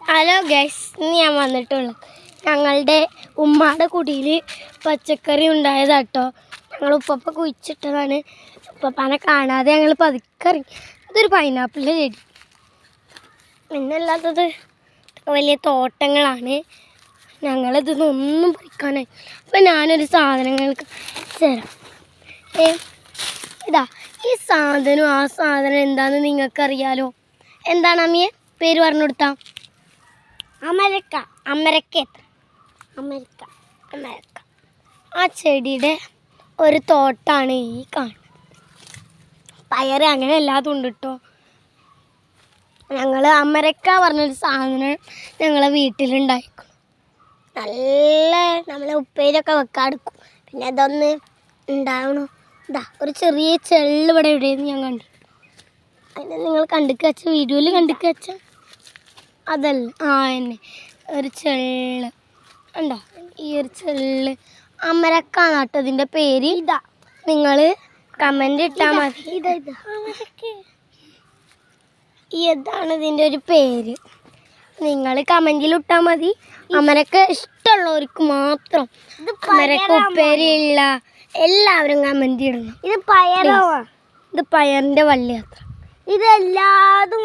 Hello guys, ഇന്ന് ഞാൻ വന്നിട്ടുള്ളൂ ഞങ്ങളുടെ ഉമ്മാടെ കുടിയിൽ പച്ചക്കറി ഉണ്ടായതാട്ടോ. ഞങ്ങൾ ഉപ്പപ്പ കുഴിച്ചിട്ടതാണ്. ഉപ്പപ്പാനെ കാണാതെ ഞങ്ങൾ പതുക്കറി. ഇതൊരു പൈനാപ്പിളിൻ്റെ ചെടി. പിന്നെ അല്ലാത്തത് വലിയ തോട്ടങ്ങളാണ്. ഞങ്ങളിതൊന്നും പറിക്കാനായി. അപ്പം ഞാനൊരു സാധനങ്ങൾക്ക് തരാം. ഇതാ ഈ സാധനം, ആ സാധനം എന്താണെന്ന് നിങ്ങൾക്കറിയാലോ. എന്താണ് അമ്മിയെ പേര് പറഞ്ഞു കൊടുത്താ? അമരക്ക. അമരക്ക അമരക്ക അമരക്ക ആ ചെടിയുടെ ഒരു തോട്ടാണ് ഈ കാണുന്നത്. പയറ് അങ്ങനെ എല്ലാതും ഉണ്ട് കേട്ടോ. ഞങ്ങൾ അമരക്ക പറഞ്ഞൊരു സാധനം ഞങ്ങളെ വീട്ടിലുണ്ടായിരിക്കും. നല്ല നമ്മളെ ഉപ്പേരിയൊക്കെ വെക്കാടുക്കും. പിന്നെ അതൊന്ന് ഉണ്ടാവണു. ഇതാ ഒരു ചെറിയ ചെള്ള് ഇവിടെ എവിടെയെന്ന് ഞാൻ കണ്ടു. അതിനെ നിങ്ങൾ കണ്ടിക്ക് വെച്ച വീഡിയോയിൽ കണ്ടിക്ക് വെച്ച അതല്ല, എന്നെ ഒരു ചെള്ള് ഉണ്ടോ? ഈ ഒരു ചെള്ള് അമരക്കാണ് കേട്ടോ ഇതിൻ്റെ പേര്. ഇതാ നിങ്ങൾ കമൻ്റ് ഇട്ടാൽ മതി. ഇതാണ് ഇതിൻ്റെ ഒരു പേര്. നിങ്ങൾ കമൻറ്റിൽ ഇട്ടാൽ മതി. അമരക്ക ഇഷ്ടമുള്ളവർക്ക് മാത്രം. അമരക്ക ഉപ്പേരിയുള്ള എല്ലാവരും കമൻറ്റ് ഇടണം. ഇത് പയറോ? ഇത് പയറിൻ്റെ വള്ളി അത്ര. ഇതെല്ലാതും